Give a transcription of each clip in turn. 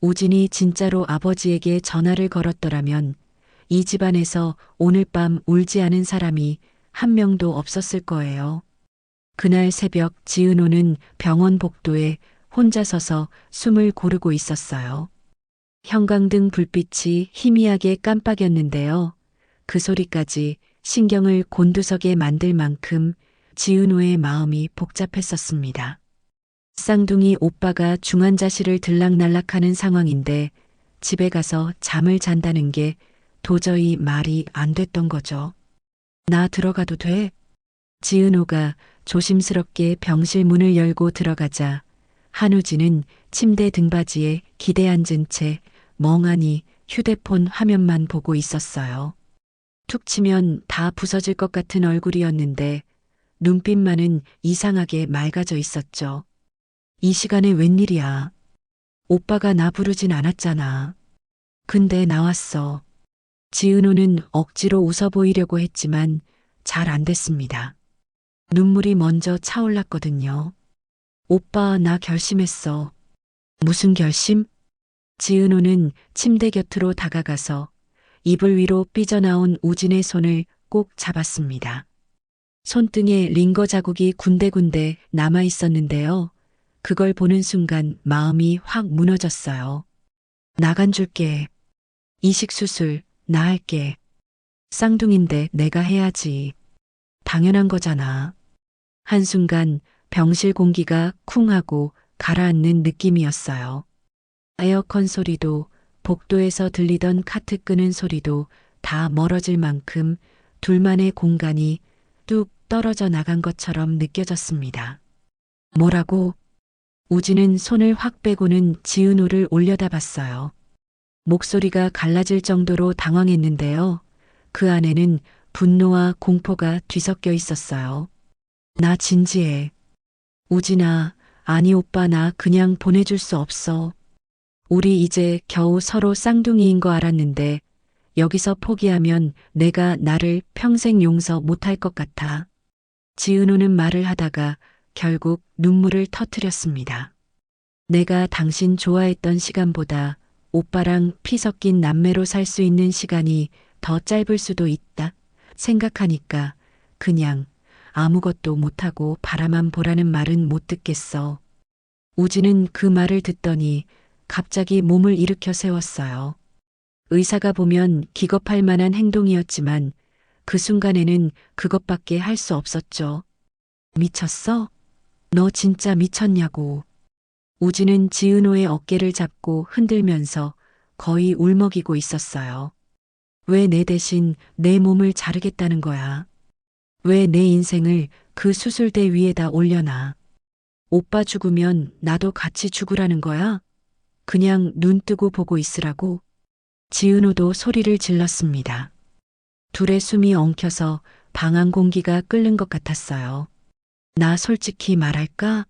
우진이 진짜로 아버지에게 전화를 걸었더라면 이 집안에서 오늘 밤 울지 않은 사람이 한 명도 없었을 거예요. 그날 새벽 지은호는 병원 복도에 혼자 서서 숨을 고르고 있었어요. 형광등 불빛이 희미하게 깜빡였는데요. 그 소리까지 신경을 곤두서게 만들 만큼 지은호의 마음이 복잡했었습니다. 쌍둥이 오빠가 중환자실을 들락날락하는 상황인데 집에 가서 잠을 잔다는 게 도저히 말이 안 됐던 거죠. 나 들어가도 돼? 지은호가 조심스럽게 병실 문을 열고 들어가자 한우진은 침대 등받이에 기대 앉은 채 멍하니 휴대폰 화면만 보고 있었어요. 툭 치면 다 부서질 것 같은 얼굴이었는데 눈빛만은 이상하게 맑아져 있었죠. 이 시간에 웬일이야? 오빠가 나 부르진 않았잖아. 근데 나왔어. 지은호는 억지로 웃어 보이려고 했지만 잘 안 됐습니다. 눈물이 먼저 차올랐거든요. 오빠, 나 결심했어. 무슨 결심? 지은호는 침대 곁으로 다가가서 이불 위로 삐져나온 우진의 손을 꼭 잡았습니다. 손등에 링거 자국이 군데군데 남아 있었는데요. 그걸 보는 순간 마음이 확 무너졌어요. 나간 줄게. 이식수술, 나 할게. 쌍둥이인데 내가 해야지. 당연한 거잖아. 한순간 병실 공기가 쿵 하고 가라앉는 느낌이었어요. 에어컨 소리도 복도에서 들리던 카트 끄는 소리도 다 멀어질 만큼 둘만의 공간이 뚝 떨어져 나간 것처럼 느껴졌습니다. 뭐라고? 우진은 손을 확 빼고는 지은호를 올려다봤어요. 목소리가 갈라질 정도로 당황했는데요. 그 안에는 분노와 공포가 뒤섞여 있었어요. 나 진지해. 우진아, 아니 오빠 나 그냥 보내줄 수 없어. 우리 이제 겨우 서로 쌍둥이인 거 알았는데 여기서 포기하면 내가 나를 평생 용서 못할 것 같아. 지은호는 말을 하다가 결국 눈물을 터뜨렸습니다. 내가 당신 좋아했던 시간보다 오빠랑 피 섞인 남매로 살 수 있는 시간이 더 짧을 수도 있다 생각하니까 그냥 아무것도 못하고 바라만 보라는 말은 못 듣겠어. 우진은 그 말을 듣더니 갑자기 몸을 일으켜 세웠어요. 의사가 보면 기겁할 만한 행동이었지만 그 순간에는 그것밖에 할 수 없었죠. 미쳤어? 너 진짜 미쳤냐고. 우진은 지은호의 어깨를 잡고 흔들면서 거의 울먹이고 있었어요. 왜 내 대신 내 몸을 자르겠다는 거야? 왜 내 인생을 그 수술대 위에다 올려놔? 오빠 죽으면 나도 같이 죽으라는 거야? 그냥 눈 뜨고 보고 있으라고? 지은호도 소리를 질렀습니다. 둘의 숨이 엉켜서 방 안 공기가 끓는 것 같았어요. 나 솔직히 말할까?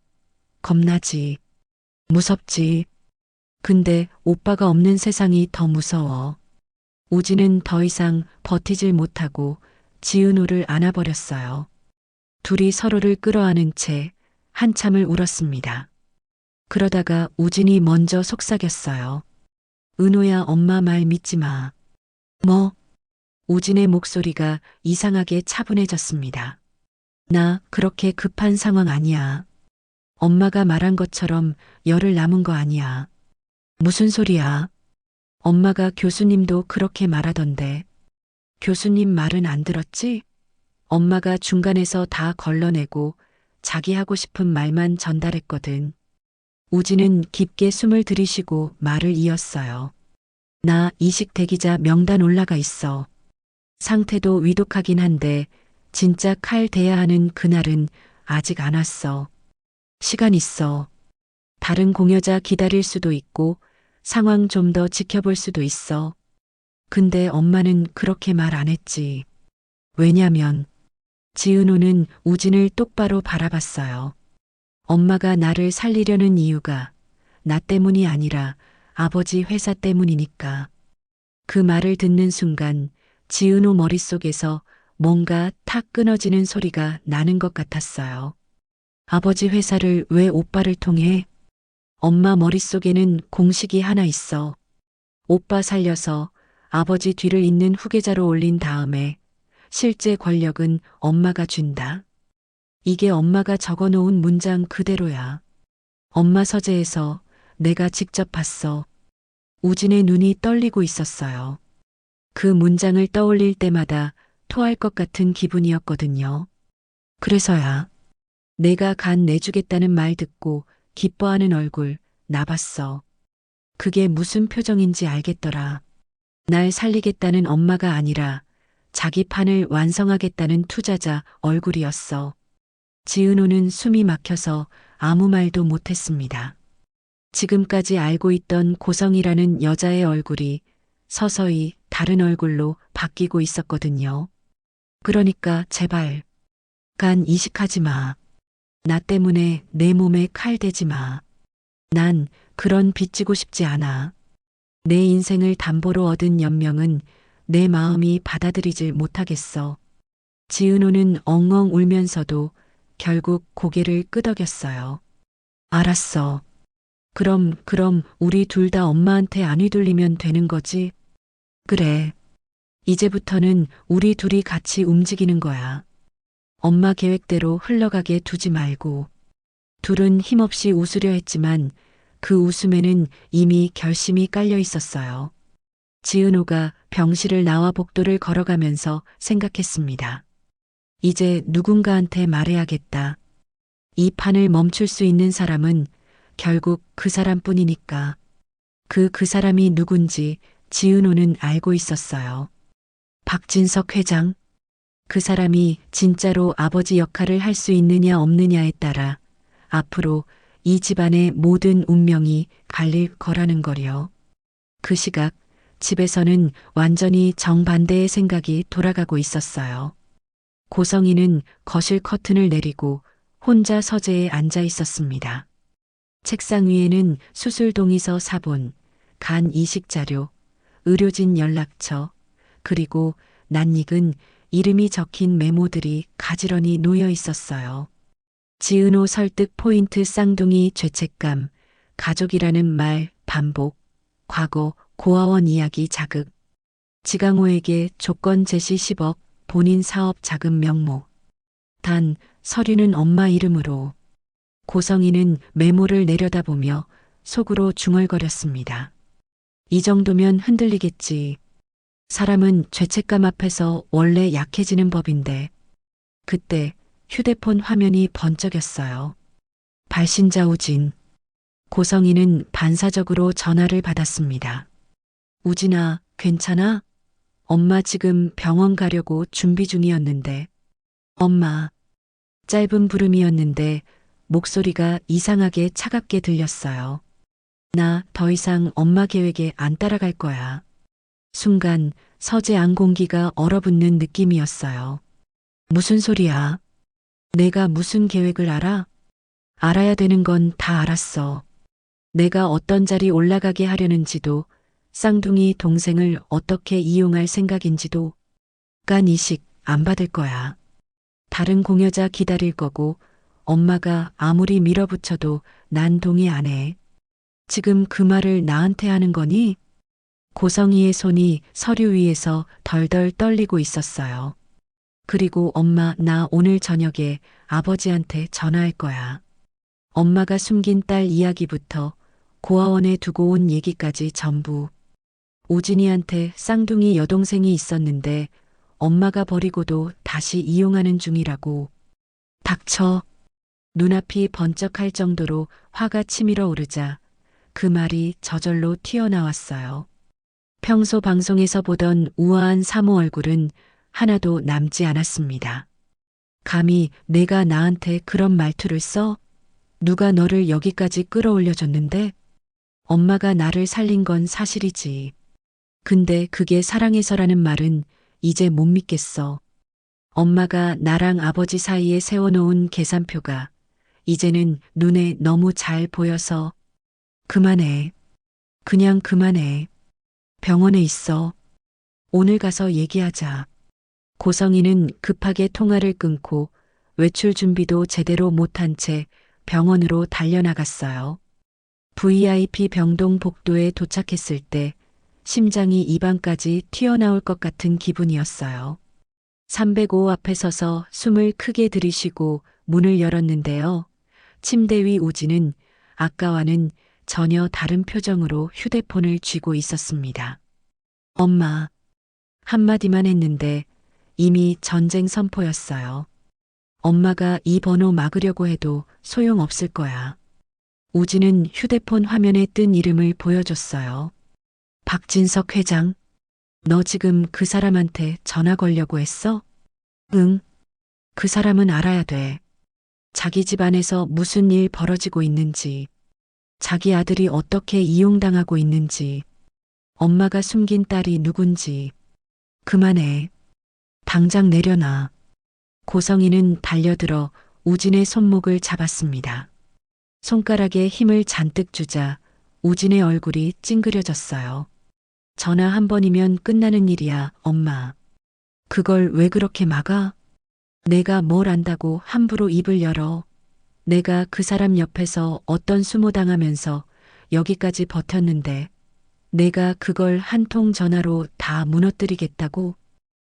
겁나지. 무섭지. 근데 오빠가 없는 세상이 더 무서워. 우진은 더 이상 버티질 못하고 지은호를 안아버렸어요. 둘이 서로를 끌어안은 채 한참을 울었습니다. 그러다가 우진이 먼저 속삭였어요. 은호야, 엄마 말 믿지 마. 뭐? 우진의 목소리가 이상하게 차분해졌습니다. 나 그렇게 급한 상황 아니야. 엄마가 말한 것처럼 열흘 남은 거 아니야. 무슨 소리야? 엄마가 교수님도 그렇게 말하던데. 교수님 말은 안 들었지? 엄마가 중간에서 다 걸러내고 자기 하고 싶은 말만 전달했거든. 우진은 깊게 숨을 들이쉬고 말을 이었어요. 나 이식 대기자 명단 올라가 있어. 상태도 위독하긴 한데 진짜 칼 대야 하는 그날은 아직 안 왔어. 시간 있어. 다른 공여자 기다릴 수도 있고 상황 좀 더 지켜볼 수도 있어. 근데 엄마는 그렇게 말 안 했지. 왜냐면 지은호는 우진을 똑바로 바라봤어요. 엄마가 나를 살리려는 이유가 나 때문이 아니라 아버지 회사 때문이니까. 그 말을 듣는 순간 지은호 머릿속에서 뭔가 탁 끊어지는 소리가 나는 것 같았어요. 아버지 회사를 왜 오빠를 통해? 엄마 머릿속에는 공식이 하나 있어. 오빠 살려서 아버지 뒤를 잇는 후계자로 올린 다음에 실제 권력은 엄마가 준다. 이게 엄마가 적어놓은 문장 그대로야. 엄마 서재에서 내가 직접 봤어. 우진의 눈이 떨리고 있었어요. 그 문장을 떠올릴 때마다 토할 것 같은 기분이었거든요. 그래서야 내가 간 내주겠다는 말 듣고 기뻐하는 얼굴 나 봤어. 그게 무슨 표정인지 알겠더라. 날 살리겠다는 엄마가 아니라 자기 판을 완성하겠다는 투자자 얼굴이었어. 지은호는 숨이 막혀서 아무 말도 못했습니다. 지금까지 알고 있던 고성이라는 여자의 얼굴이 서서히 다른 얼굴로 바뀌고 있었거든요. 그러니까 제발 간 이식하지 마. 나 때문에 내 몸에 칼 대지 마. 난 그런 빚지고 싶지 않아. 내 인생을 담보로 얻은 연명은 내 마음이 받아들이질 못하겠어. 지은호는 엉엉 울면서도 결국 고개를 끄덕였어요. 알았어. 그럼 우리 둘 다 엄마한테 안 휘둘리면 되는 거지? 그래. 이제부터는 우리 둘이 같이 움직이는 거야. 엄마 계획대로 흘러가게 두지 말고. 둘은 힘없이 웃으려 했지만 그 웃음에는 이미 결심이 깔려 있었어요. 지은호가 병실을 나와 복도를 걸어가면서 생각했습니다. 이제 누군가한테 말해야겠다. 이 판을 멈출 수 있는 사람은 결국 그 사람뿐이니까. 그 사람이 누군지 지은호는 알고 있었어요. 박진석 회장. 그 사람이 진짜로 아버지 역할을 할 수 있느냐 없느냐에 따라 앞으로 이 집안의 모든 운명이 갈릴 거라는 거려. 그 시각 집에서는 완전히 정반대의 생각이 돌아가고 있었어요. 고성이는 거실 커튼을 내리고 혼자 서재에 앉아 있었습니다. 책상 위에는 수술 동의서 사본, 간 이식 자료, 의료진 연락처, 그리고 낯익은 이름이 적힌 메모들이 가지런히 놓여 있었어요. 지은호 설득 포인트 쌍둥이 죄책감, 가족이라는 말 반복, 과거 고아원 이야기 자극, 지강호에게 조건 제시 10억, 본인 사업 자금 명목. 단 서류는 엄마 이름으로. 고성이는 메모를 내려다보며 속으로 중얼거렸습니다. 이 정도면 흔들리겠지. 사람은 죄책감 앞에서 원래 약해지는 법인데. 그때 휴대폰 화면이 번쩍였어요. 발신자 우진. 고성이는 반사적으로 전화를 받았습니다. 우진아, 괜찮아? 엄마 지금 병원 가려고 준비 중이었는데. 엄마. 짧은 부름이었는데 목소리가 이상하게 차갑게 들렸어요. 나 더 이상 엄마 계획에 안 따라갈 거야. 순간 서재 안 공기가 얼어붙는 느낌이었어요. 무슨 소리야? 내가 무슨 계획을 알아? 알아야 되는 건 다 알았어. 내가 어떤 자리 올라가게 하려는지도, 쌍둥이 동생을 어떻게 이용할 생각인지도. 간 이식 안 받을 거야. 다른 공여자 기다릴 거고 엄마가 아무리 밀어붙여도 난 동의 안 해. 지금 그 말을 나한테 하는 거니? 고성이의 손이 서류 위에서 덜덜 떨리고 있었어요. 그리고 엄마, 나 오늘 저녁에 아버지한테 전화할 거야. 엄마가 숨긴 딸 이야기부터 고아원에 두고 온 얘기까지 전부. 우진이한테 쌍둥이 여동생이 있었는데 엄마가 버리고도 다시 이용하는 중이라고. 닥쳐. 눈앞이 번쩍할 정도로 화가 치밀어 오르자 그 말이 저절로 튀어나왔어요. 평소 방송에서 보던 우아한 사모 얼굴은 하나도 남지 않았습니다. 감히 내가 나한테 그런 말투를 써? 누가 너를 여기까지 끌어올려줬는데? 엄마가 나를 살린 건 사실이지. 근데 그게 사랑해서라는 말은 이제 못 믿겠어. 엄마가 나랑 아버지 사이에 세워놓은 계산표가 이제는 눈에 너무 잘 보여서. 그만해. 그냥 그만해. 병원에 있어. 오늘 가서 얘기하자. 고성이는 급하게 통화를 끊고 외출 준비도 제대로 못한 채 병원으로 달려나갔어요. VIP 병동 복도에 도착했을 때 심장이 입안까지 튀어나올 것 같은 기분이었어요. 305 앞에 서서 숨을 크게 들이쉬고 문을 열었는데요. 침대 위 우진은 아까와는 전혀 다른 표정으로 휴대폰을 쥐고 있었습니다. 엄마. 한마디만 했는데 이미 전쟁 선포였어요. 엄마가 이 번호 막으려고 해도 소용없을 거야. 우진은 휴대폰 화면에 뜬 이름을 보여줬어요. 박진석 회장. 너 지금 그 사람한테 전화 걸려고 했어? 응. 그 사람은 알아야 돼. 자기 집안에서 무슨 일 벌어지고 있는지, 자기 아들이 어떻게 이용당하고 있는지, 엄마가 숨긴 딸이 누군지. 그만해. 당장 내려놔. 고성이는 달려들어 우진의 손목을 잡았습니다. 손가락에 힘을 잔뜩 주자 우진의 얼굴이 찡그려졌어요. 전화 한 번이면 끝나는 일이야, 엄마. 그걸 왜 그렇게 막아? 내가 뭘 안다고 함부로 입을 열어. 내가 그 사람 옆에서 어떤 수모당하면서 여기까지 버텼는데 내가 그걸 한 통 전화로 다 무너뜨리겠다고?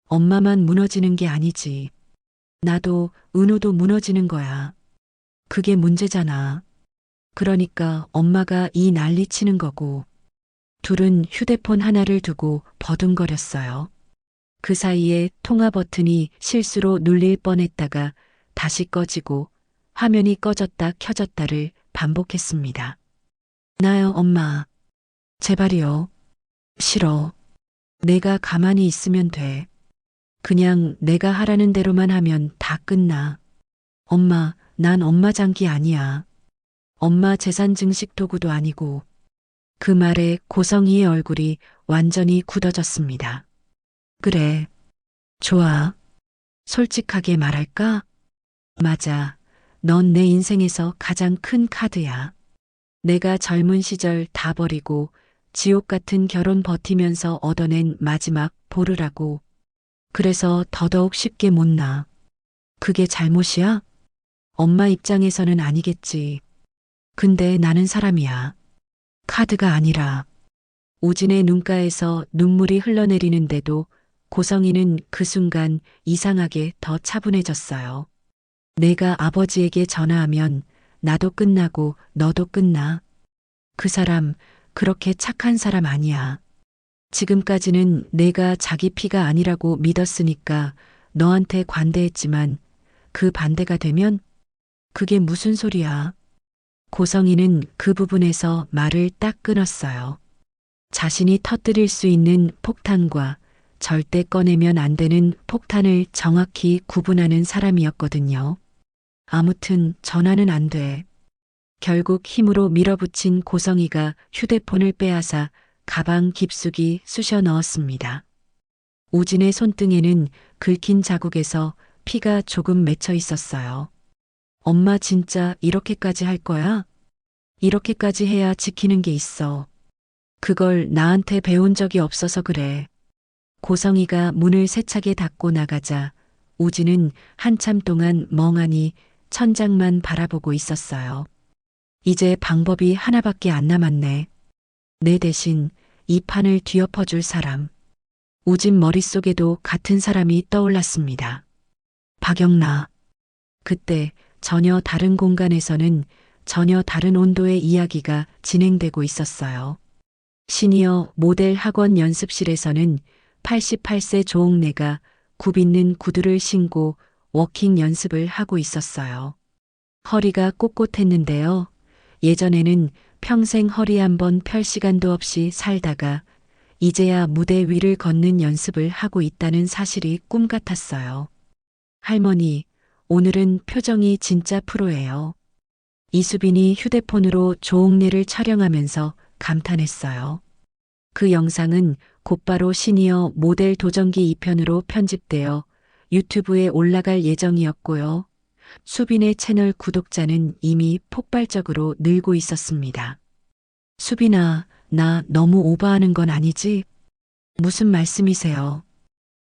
엄마만 무너지는 게 아니지. 나도 은호도 무너지는 거야. 그게 문제잖아. 그러니까 엄마가 이 난리 치는 거고. 둘은 휴대폰 하나를 두고 버둥거렸어요. 그 사이에 통화 버튼이 실수로 눌릴 뻔했다가 다시 꺼지고 화면이 꺼졌다 켜졌다를 반복했습니다. 나요, 엄마. 제발이요. 싫어. 내가 가만히 있으면 돼. 그냥 내가 하라는 대로만 하면 다 끝나. 엄마, 난 엄마 장기 아니야. 엄마 재산 증식 도구도 아니고. 그 말에 고성이의 얼굴이 완전히 굳어졌습니다. 그래. 좋아. 솔직하게 말할까? 맞아. 넌 내 인생에서 가장 큰 카드야. 내가 젊은 시절 다 버리고 지옥 같은 결혼 버티면서 얻어낸 마지막 보루라고. 그래서 더더욱 쉽게 못 나. 그게 잘못이야? 엄마 입장에서는 아니겠지. 근데 나는 사람이야. 카드가 아니라. 우진의 눈가에서 눈물이 흘러내리는데도 고성이는 그 순간 이상하게 더 차분해졌어요. 내가 아버지에게 전화하면 나도 끝나고 너도 끝나. 그 사람 그렇게 착한 사람 아니야. 지금까지는 내가 자기 피가 아니라고 믿었으니까 너한테 관대했지만 그 반대가 되면 그게 무슨 소리야. 고성이는 그 부분에서 말을 딱 끊었어요. 자신이 터뜨릴 수 있는 폭탄과 절대 꺼내면 안 되는 폭탄을 정확히 구분하는 사람이었거든요. 아무튼 전화는 안 돼. 결국 힘으로 밀어붙인 고성이가 휴대폰을 빼앗아 가방 깊숙이 쑤셔 넣었습니다. 우진의 손등에는 긁힌 자국에서 피가 조금 맺혀 있었어요. 엄마 진짜 이렇게까지 할 거야? 이렇게까지 해야 지키는 게 있어. 그걸 나한테 배운 적이 없어서 그래. 고성이가 문을 세차게 닫고 나가자 우진은 한참 동안 멍하니 천장만 바라보고 있었어요. 이제 방법이 하나밖에 안 남았네. 내 대신 이 판을 뒤엎어줄 사람. 우진 머릿속에도 같은 사람이 떠올랐습니다. 박영나. 그때 전혀 다른 공간에서는 전혀 다른 온도의 이야기가 진행되고 있었어요. 시니어 모델 학원 연습실에서는 88세 조옥래가 굽있는 구두를 신고 워킹 연습을 하고 있었어요. 허리가 꼿꼿했는데요. 예전에는 평생 허리 한번 펼 시간도 없이 살다가 이제야 무대 위를 걷는 연습을 하고 있다는 사실이 꿈 같았어요. 할머니, 오늘은 표정이 진짜 프로예요. 이수빈이 휴대폰으로 조옥래를 촬영하면서 감탄했어요. 그 영상은 곧바로 시니어 모델 도전기 2편으로 편집되어 유튜브에 올라갈 예정이었고요. 수빈의 채널 구독자는 이미 폭발적으로 늘고 있었습니다. 수빈아, 나 너무 오버하는 건 아니지? 무슨 말씀이세요?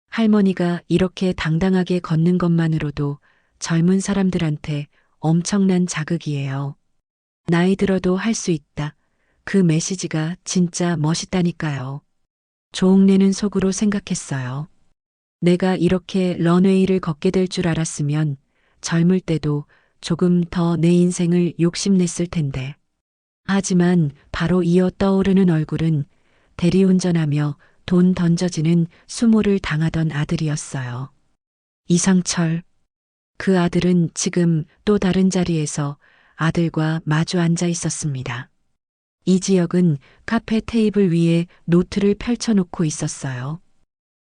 할머니가 이렇게 당당하게 걷는 것만으로도 젊은 사람들한테 엄청난 자극이에요. 나이 들어도 할 수 있다. 그 메시지가 진짜 멋있다니까요. 조옥래는 속으로 생각했어요. 내가 이렇게 런웨이를 걷게 될 줄 알았으면 젊을 때도 조금 더 내 인생을 욕심냈을 텐데. 하지만 바로 이어 떠오르는 얼굴은 대리운전하며 돈 던져지는 수모를 당하던 아들이었어요. 이상철. 그 아들은 지금 또 다른 자리에서 아들과 마주 앉아 있었습니다. 이지혁은 카페 테이블 위에 노트를 펼쳐놓고 있었어요.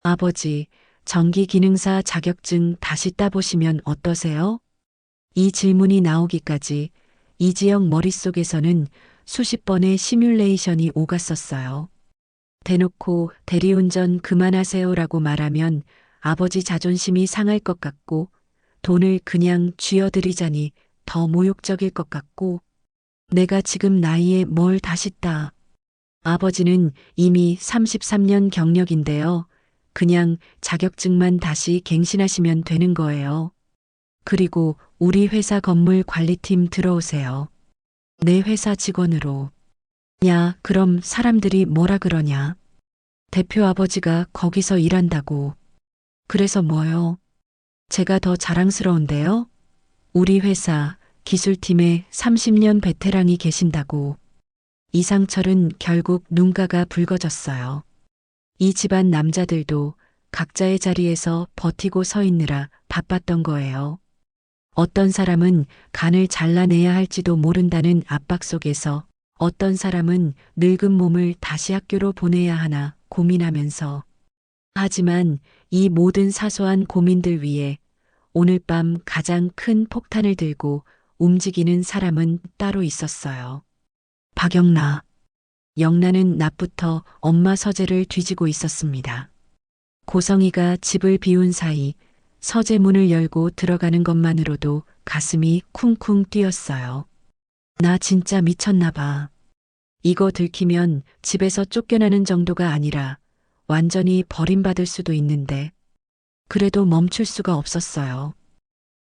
아버지, 전기기능사 자격증 다시 따보시면 어떠세요? 이 질문이 나오기까지 이지영 머릿속에서는 수십 번의 시뮬레이션이 오갔었어요. 대놓고 대리운전 그만하세요라고 말하면 아버지 자존심이 상할 것 같고 돈을 그냥 쥐어드리자니 더 모욕적일 것 같고 내가 지금 나이에 뭘 다시 따. 아버지는 이미 33년 경력인데요. 그냥 자격증만 다시 갱신하시면 되는 거예요. 그리고 우리 회사 건물 관리팀 들어오세요. 내 회사 직원으로. 야, 그럼 사람들이 뭐라 그러냐? 대표 아버지가 거기서 일한다고. 그래서 뭐요? 제가 더 자랑스러운데요? 우리 회사 기술팀에 30년 베테랑이 계신다고. 이상철은 결국 눈가가 붉어졌어요. 이 집안 남자들도 각자의 자리에서 버티고 서 있느라 바빴던 거예요. 어떤 사람은 간을 잘라내야 할지도 모른다는 압박 속에서 어떤 사람은 늙은 몸을 다시 학교로 보내야 하나 고민하면서 하지만 이 모든 사소한 고민들 위에 오늘 밤 가장 큰 폭탄을 들고 움직이는 사람은 따로 있었어요. 박영나. 영나는 낮부터 엄마 서재를 뒤지고 있었습니다. 고성이가 집을 비운 사이 서재 문을 열고 들어가는 것만으로도 가슴이 쿵쿵 뛰었어요. 나 진짜 미쳤나 봐. 이거 들키면 집에서 쫓겨나는 정도가 아니라 완전히 버림받을 수도 있는데 그래도 멈출 수가 없었어요.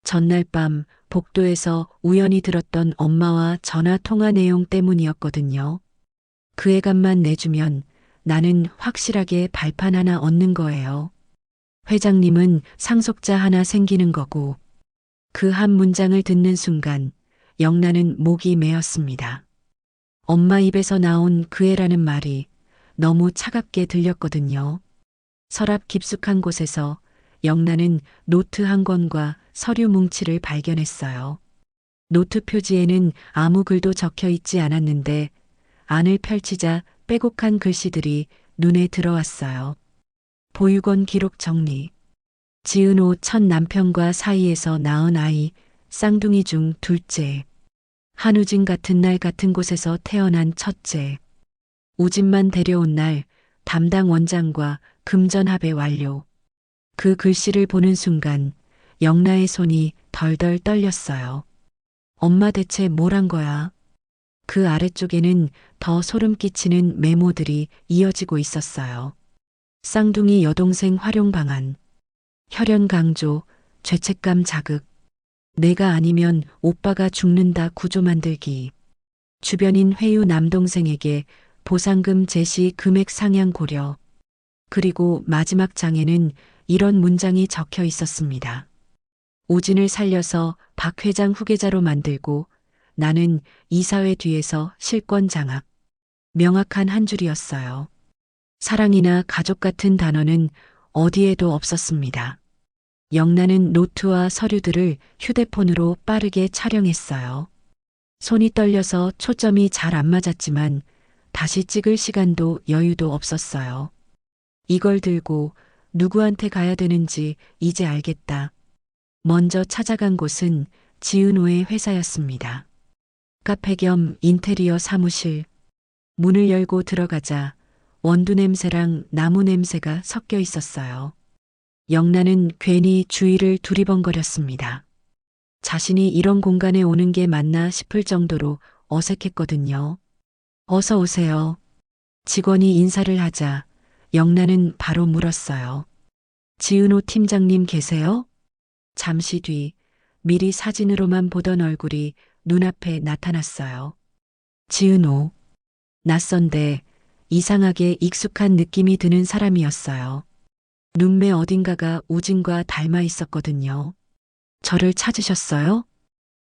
전날 밤 복도에서 우연히 들었던 엄마와 전화 통화 내용 때문이었거든요. 그 애감만 내주면 나는 확실하게 발판 하나 얻는 거예요. 회장님은 상속자 하나 생기는 거고 그 한 문장을 듣는 순간 영나는 목이 메었습니다. 엄마 입에서 나온 그 애라는 말이 너무 차갑게 들렸거든요. 서랍 깊숙한 곳에서 영나는 노트 한 권과 서류 뭉치를 발견했어요. 노트 표지에는 아무 글도 적혀 있지 않았는데 안을 펼치자 빼곡한 글씨들이 눈에 들어왔어요. 보육원 기록 정리. 지은호 첫 남편과 사이에서 낳은 아이, 쌍둥이 중 둘째. 한우진 같은 날 같은 곳에서 태어난 첫째. 우진만 데려온 날 담당 원장과 금전 합의 완료. 그 글씨를 보는 순간 영나의 손이 덜덜 떨렸어요. 엄마 대체 뭘 한 거야? 그 아래쪽에는 더 소름 끼치는 메모들이 이어지고 있었어요. 쌍둥이 여동생 활용 방안. 혈연 강조, 죄책감 자극. 내가 아니면 오빠가 죽는다 구조 만들기. 주변인 회유 남동생에게 보상금 제시 금액 상향 고려. 그리고 마지막 장에는 이런 문장이 적혀 있었습니다. 우진을 살려서 박 회장 후계자로 만들고 나는 이사회 뒤에서 실권 장악. 명확한 한 줄이었어요. 사랑이나 가족 같은 단어는 어디에도 없었습니다. 영나는 노트와 서류들을 휴대폰으로 빠르게 촬영했어요. 손이 떨려서 초점이 잘 안 맞았지만 다시 찍을 시간도 여유도 없었어요. 이걸 들고 누구한테 가야 되는지 이제 알겠다. 먼저 찾아간 곳은 지은호의 회사였습니다. 카페 겸 인테리어 사무실. 문을 열고 들어가자 원두 냄새랑 나무 냄새가 섞여 있었어요. 영나는 괜히 주위를 두리번거렸습니다. 자신이 이런 공간에 오는 게 맞나 싶을 정도로 어색했거든요. 어서 오세요. 직원이 인사를 하자 영나는 바로 물었어요. 지은호 팀장님 계세요? 잠시 뒤 미리 사진으로만 보던 얼굴이 눈앞에 나타났어요. 지은호. 낯선데 이상하게 익숙한 느낌이 드는 사람이었어요. 눈매 어딘가가 우진과 닮아 있었거든요. 저를 찾으셨어요?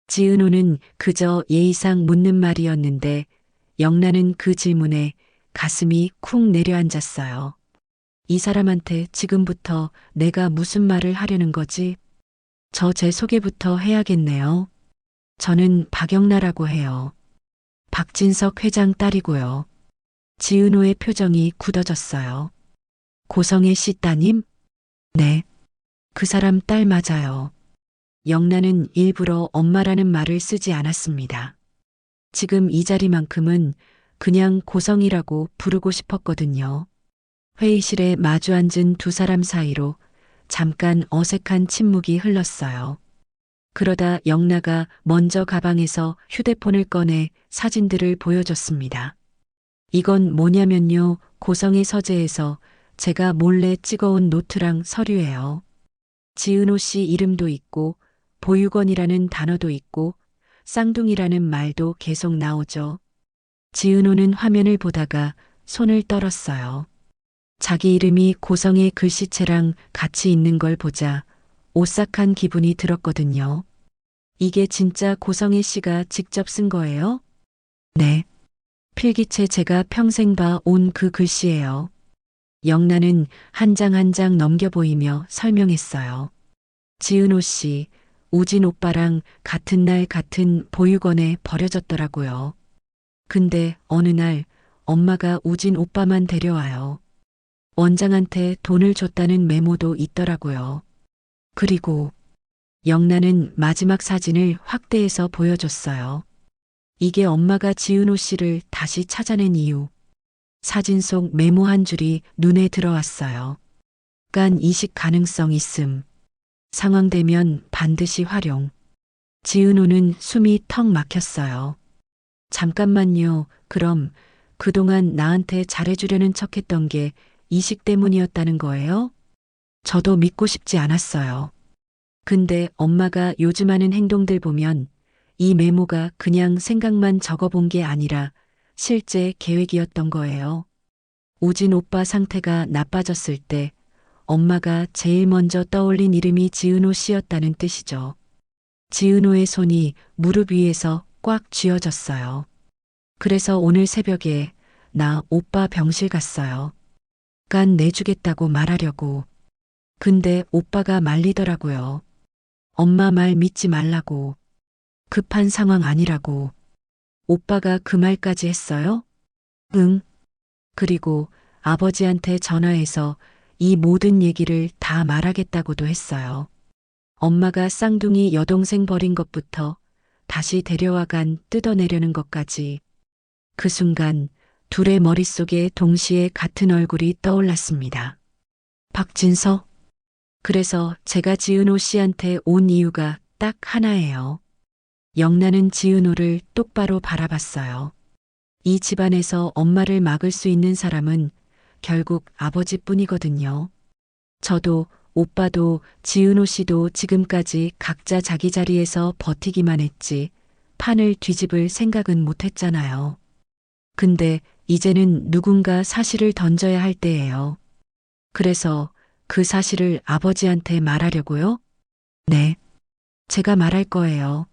지은호는 그저 예의상 묻는 말이었는데 영란은 그 질문에 가슴이 쿵 내려앉았어요. 이 사람한테 지금부터 내가 무슨 말을 하려는 거지? 제 소개부터 해야겠네요. 저는 박영나라고 해요. 박진석 회장 딸이고요. 지은호의 표정이 굳어졌어요. 고성의 씨 따님? 네. 그 사람 딸 맞아요. 영란은 일부러 엄마라는 말을 쓰지 않았습니다. 지금 이 자리만큼은 그냥 고성이라고 부르고 싶었거든요. 회의실에 마주 앉은 두 사람 사이로 잠깐 어색한 침묵이 흘렀어요. 그러다 영나가 먼저 가방에서 휴대폰을 꺼내 사진들을 보여줬습니다. 이건 뭐냐면요. 고성의 서재에서 제가 몰래 찍어온 노트랑 서류예요. 지은호 씨 이름도 있고 보육원이라는 단어도 있고 쌍둥이라는 말도 계속 나오죠. 지은호는 화면을 보다가 손을 떨었어요. 자기 이름이 고성의 글씨체랑 같이 있는 걸 보자 오싹한 기분이 들었거든요. 이게 진짜 고성의 씨가 직접 쓴 거예요? 네. 필기체 제가 평생 봐온 그 글씨예요. 영란은 한 장 한 장 넘겨 보이며 설명했어요. 지은호 씨, 우진 오빠랑 같은 날 같은 보육원에 버려졌더라고요. 근데 어느 날 엄마가 우진 오빠만 데려와요. 원장한테 돈을 줬다는 메모도 있더라고요. 그리고 영란은 마지막 사진을 확대해서 보여줬어요. 이게 엄마가 지은호 씨를 다시 찾아낸 이유. 사진 속 메모 한 줄이 눈에 들어왔어요. 간 이식 가능성 있음. 상황 되면 반드시 활용. 지은호는 숨이 턱 막혔어요. 잠깐만요. 그럼 그동안 나한테 잘해주려는 척했던 게 이식 때문이었다는 거예요? 저도 믿고 싶지 않았어요. 근데 엄마가 요즘 하는 행동들 보면 이 메모가 그냥 생각만 적어본 게 아니라 실제 계획이었던 거예요. 우진 오빠 상태가 나빠졌을 때 엄마가 제일 먼저 떠올린 이름이 지은호 씨였다는 뜻이죠. 지은호의 손이 무릎 위에서 꽉 쥐어졌어요. 그래서 오늘 새벽에 나 오빠 병실 갔어요. 간 내주겠다고 말하려고. 근데 오빠가 말리더라고요. 엄마 말 믿지 말라고. 급한 상황 아니라고. 오빠가 그 말까지 했어요? 응. 그리고 아버지한테 전화해서 이 모든 얘기를 다 말하겠다고도 했어요. 엄마가 쌍둥이 여동생 버린 것부터 다시 데려와간 뜯어내려는 것까지. 그 순간 둘의 머릿속에 동시에 같은 얼굴이 떠올랐습니다. 박진석? 그래서 제가 지은호 씨한테 온 이유가 딱 하나예요. 영란은 지은호를 똑바로 바라봤어요. 이 집안에서 엄마를 막을 수 있는 사람은 결국 아버지뿐이거든요. 저도 오빠도 지은호 씨도 지금까지 각자 자기 자리에서 버티기만 했지 판을 뒤집을 생각은 못 했잖아요. 근데 이제는 누군가 사실을 던져야 할 때예요. 그래서 그 사실을 아버지한테 말하려고요? 네. 제가 말할 거예요.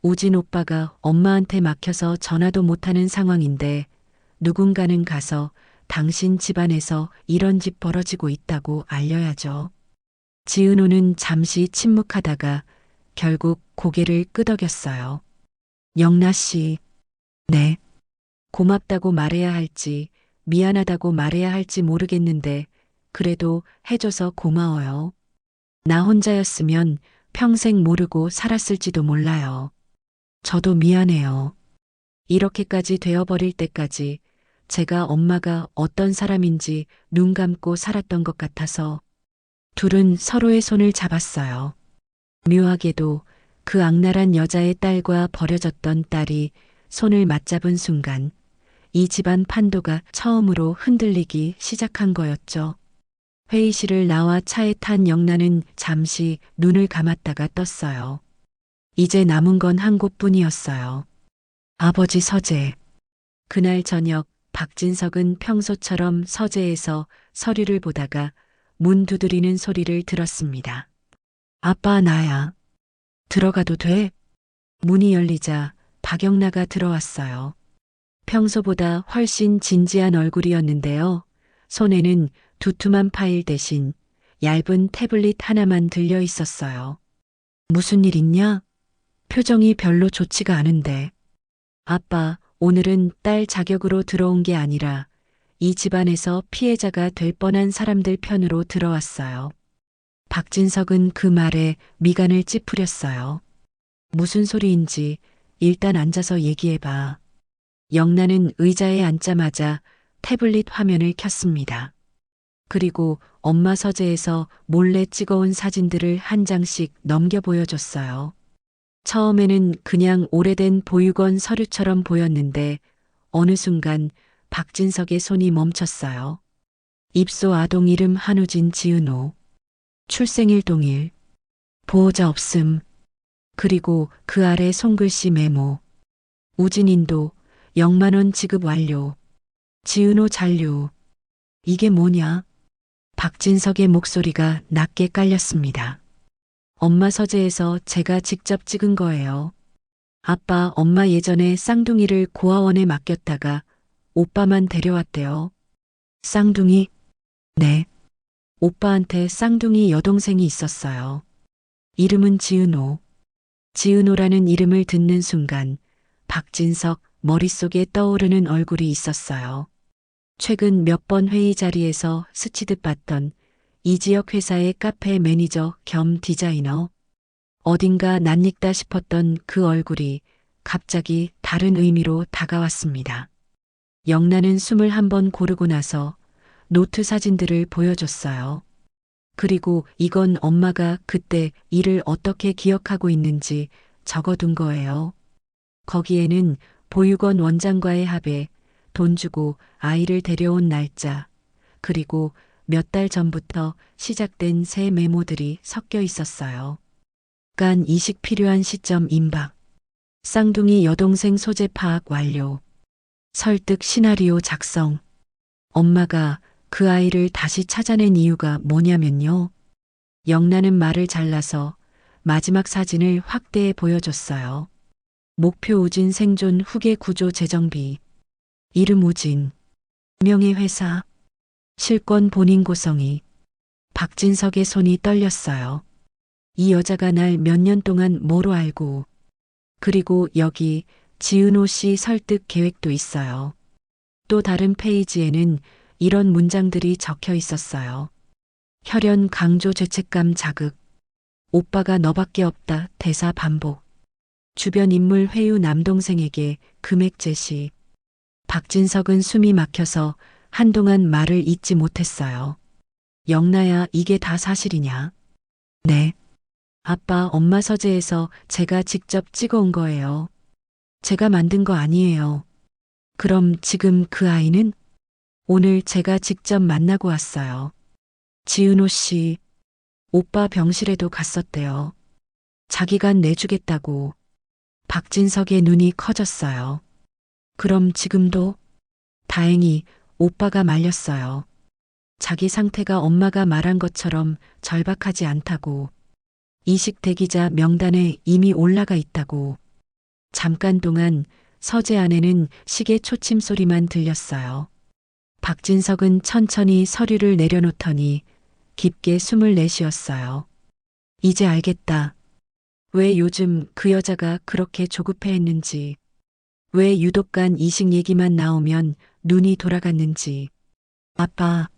우진 오빠가 엄마한테 막혀서 전화도 못하는 상황인데 누군가는 가서 당신 집안에서 이런 짓 벌어지고 있다고 알려야죠. 지은호는 잠시 침묵하다가 결국 고개를 끄덕였어요. 영나 씨. 네. 고맙다고 말해야 할지 미안하다고 말해야 할지 모르겠는데 그래도 해줘서 고마워요. 나 혼자였으면 평생 모르고 살았을지도 몰라요. 저도 미안해요. 이렇게까지 되어버릴 때까지 제가 엄마가 어떤 사람인지 눈 감고 살았던 것 같아서 둘은 서로의 손을 잡았어요. 묘하게도 그 악랄한 여자의 딸과 버려졌던 딸이 손을 맞잡은 순간 이 집안 판도가 처음으로 흔들리기 시작한 거였죠. 회의실을 나와 차에 탄 영란은 잠시 눈을 감았다가 떴어요. 이제 남은 건 한 곳뿐이었어요. 아버지 서재. 그날 저녁 박진석은 평소처럼 서재에서 서류를 보다가 문 두드리는 소리를 들었습니다. 아빠, 나야. 들어가도 돼? 문이 열리자 박영나가 들어왔어요. 평소보다 훨씬 진지한 얼굴이었는데요. 손에는 두툼한 파일 대신 얇은 태블릿 하나만 들려 있었어요. 무슨 일 있냐? 표정이 별로 좋지가 않은데. 아빠, 오늘은 딸 자격으로 들어온 게 아니라 이 집안에서 피해자가 될 뻔한 사람들 편으로 들어왔어요. 박진석은 그 말에 미간을 찌푸렸어요. 무슨 소리인지 일단 앉아서 얘기해봐. 영란은 의자에 앉자마자 태블릿 화면을 켰습니다. 그리고 엄마 서재에서 몰래 찍어온 사진들을 한 장씩 넘겨 보여줬어요. 처음에는 그냥 오래된 보육원 서류처럼 보였는데 어느 순간 박진석의 손이 멈췄어요. 입소 아동 이름 한우진 지은호. 출생일 동일. 보호자 없음. 그리고 그 아래 손글씨 메모. 우진인도 0만 원 지급 완료. 지은호 잔류. 이게 뭐냐? 박진석의 목소리가 낮게 깔렸습니다. 엄마 서재에서 제가 직접 찍은 거예요. 아빠, 엄마 예전에 쌍둥이를 고아원에 맡겼다가 오빠만 데려왔대요. 쌍둥이? 네. 오빠한테 쌍둥이 여동생이 있었어요. 이름은 지은호. 지은호라는 이름을 듣는 순간 박진석 머릿속에 떠오르는 얼굴이 있었어요. 최근 몇 번 회의 자리에서 스치듯 봤던 이 지역 회사의 카페 매니저 겸 디자이너. 어딘가 낯익다 싶었던 그 얼굴이 갑자기 다른 의미로 다가왔습니다. 영란은 숨을 한번 고르고 나서 노트 사진들을 보여줬어요. 그리고 이건 엄마가 그때 일을 어떻게 기억하고 있는지 적어둔 거예요. 거기에는 보육원 원장과의 합의, 돈 주고 아이를 데려온 날짜, 그리고 몇 달 전부터 시작된 새 메모들이 섞여 있었어요. 간 이식 필요한 시점 임박. 쌍둥이 여동생 소재 파악 완료. 설득 시나리오 작성. 엄마가 그 아이를 다시 찾아낸 이유가 뭐냐면요. 영란은 말을 잘라서 마지막 사진을 확대해 보여줬어요. 목표 우진 생존 후계 구조 재정비. 이름 우진. 명예회사. 실권 본인 고성이. 박진석의 손이 떨렸어요. 이 여자가 날 몇 년 동안 뭐로 알고. 그리고 여기 지은호 씨 설득 계획도 있어요. 또 다른 페이지에는 이런 문장들이 적혀 있었어요. 혈연 강조 죄책감 자극. 오빠가 너밖에 없다 대사 반복. 주변 인물 회유 남동생에게 금액 제시. 박진석은 숨이 막혀서 한동안 말을 잇지 못했어요. 영나야, 이게 다 사실이냐? 네. 아빠, 엄마 서재에서 제가 직접 찍어온 거예요. 제가 만든 거 아니에요. 그럼 지금 그 아이는? 오늘 제가 직접 만나고 왔어요. 지은호 씨, 오빠 병실에도 갔었대요. 자기가 내주겠다고. 박진석의 눈이 커졌어요. 그럼 지금도? 다행히 오빠가 말렸어요. 자기 상태가 엄마가 말한 것처럼 절박하지 않다고. 이식 대기자 명단에 이미 올라가 있다고. 잠깐 동안 서재 안에는 시계 초침 소리만 들렸어요. 박진석은 천천히 서류를 내려놓더니 깊게 숨을 내쉬었어요. 이제 알겠다. 왜 요즘 그 여자가 그렇게 조급해했는지. 왜 유독간 이식 얘기만 나오면 눈이 돌아갔는지. 아빠.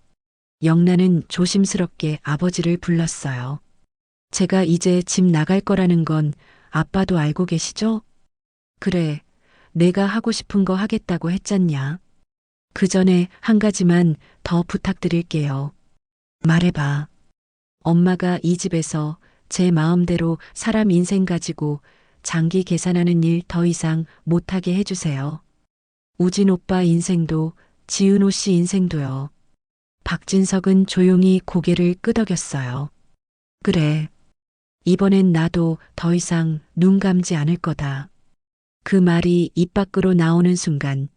영란은 조심스럽게 아버지를 불렀어요. 제가 이제 집 나갈 거라는 건 아빠도 알고 계시죠? 그래, 내가 하고 싶은 거 하겠다고 했잖냐. 그 전에 한 가지만 더 부탁드릴게요. 말해봐. 엄마가 이 집에서 제 마음대로 사람 인생 가지고 장기 계산하는 일 더 이상 못하게 해주세요. 우진 오빠 인생도 지은호 씨 인생도요. 박진석은 조용히 고개를 끄덕였어요. 그래. 이번엔 나도 더 이상 눈 감지 않을 거다. 그 말이 입 밖으로 나오는 순간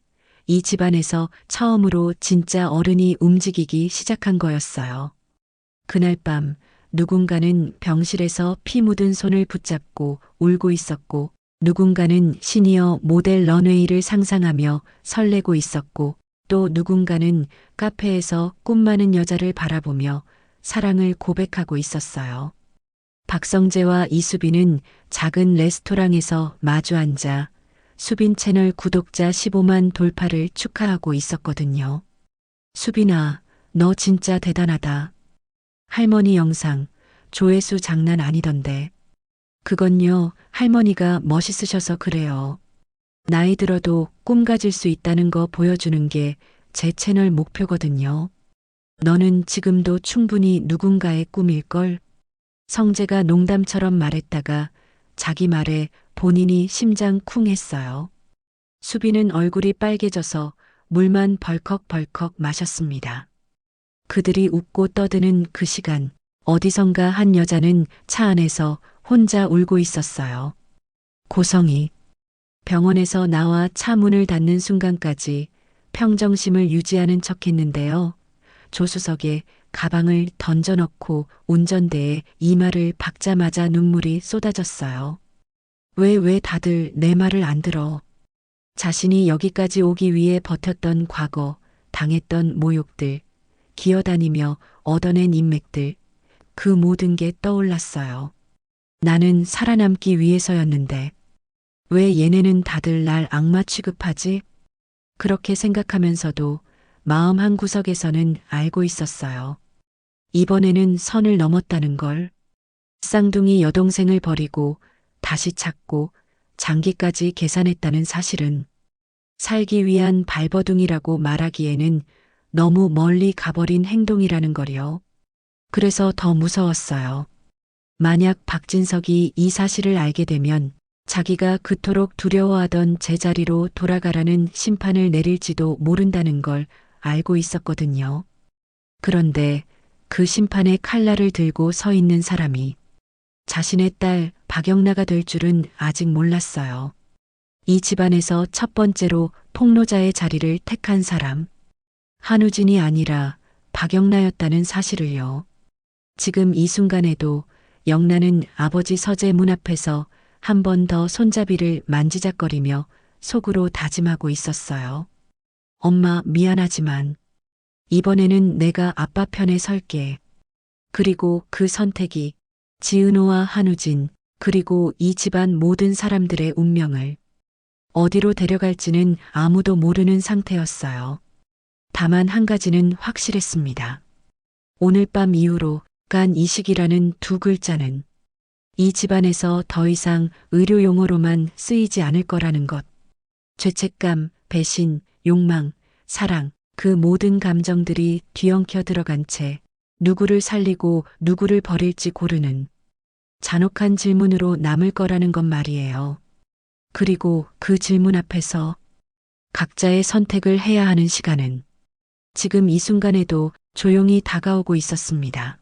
이 집안에서 처음으로 진짜 어른이 움직이기 시작한 거였어요. 그날 밤 누군가는 병실에서 피 묻은 손을 붙잡고 울고 있었고, 누군가는 시니어 모델 런웨이를 상상하며 설레고 있었고, 또 누군가는 카페에서 꿈 많은 여자를 바라보며 사랑을 고백하고 있었어요. 박성재와 이수빈은 작은 레스토랑에서 마주 앉아 수빈 채널 구독자 15만 돌파를 축하하고 있었거든요. 수빈아, 너 진짜 대단하다. 할머니 영상, 조회수 장난 아니던데. 그건요, 할머니가 멋있으셔서 그래요. 나이 들어도 꿈 가질 수 있다는 거 보여주는 게 제 채널 목표거든요. 너는 지금도 충분히 누군가의 꿈일걸? 성재가 농담처럼 말했다가 자기 말에 본인이 심장 쿵 했어요. 수빈은 얼굴이 빨개져서 물만 벌컥벌컥 마셨습니다. 그들이 웃고 떠드는 그 시간, 어디선가 한 여자는 차 안에서 혼자 울고 있었어요. 고성이 병원에서 나와 차 문을 닫는 순간까지 평정심을 유지하는 척 했는데요. 조수석에 가방을 던져넣고 운전대에 이마를 박자마자 눈물이 쏟아졌어요. 왜 다들 내 말을 안 들어? 자신이 여기까지 오기 위해 버텼던 과거, 당했던 모욕들, 기어다니며 얻어낸 인맥들, 그 모든 게 떠올랐어요. 나는 살아남기 위해서였는데, 왜 얘네는 다들 날 악마 취급하지? 그렇게 생각하면서도 마음 한구석에서는 알고 있었어요. 이번에는 선을 넘었다는 걸. 쌍둥이 여동생을 버리고 다시 찾고 장기까지 계산했다는 사실은 살기 위한 발버둥이라고 말하기에는 너무 멀리 가버린 행동이라는 거요. 그래서 더 무서웠어요. 만약 박진석이 이 사실을 알게 되면 자기가 그토록 두려워하던 제자리로 돌아가라는 심판을 내릴지도 모른다는 걸 알고 있었거든요. 그런데 그 심판의 칼날을 들고 서 있는 사람이 자신의 딸 박영나가 될 줄은 아직 몰랐어요. 이 집안에서 첫 번째로 폭로자의 자리를 택한 사람, 한우진이 아니라 박영나였다는 사실을요. 지금 이 순간에도 영나는 아버지 서재 문 앞에서 한 번 더 손잡이를 만지작거리며 속으로 다짐하고 있었어요. 엄마 미안하지만 이번에는 내가 아빠 편에 설게. 그리고 그 선택이 지은호와 한우진, 그리고 이 집안 모든 사람들의 운명을 어디로 데려갈지는 아무도 모르는 상태였어요. 다만 한 가지는 확실했습니다. 오늘 밤 이후로 간 이식이라는 두 글자는 이 집안에서 더 이상 의료 용어로만 쓰이지 않을 거라는 것. 죄책감, 배신, 욕망, 사랑, 그 모든 감정들이 뒤엉켜 들어간 채 누구를 살리고 누구를 버릴지 고르는 잔혹한 질문으로 남을 거라는 것 말이에요. 그리고 그 질문 앞에서 각자의 선택을 해야 하는 시간은 지금 이 순간에도 조용히 다가오고 있었습니다.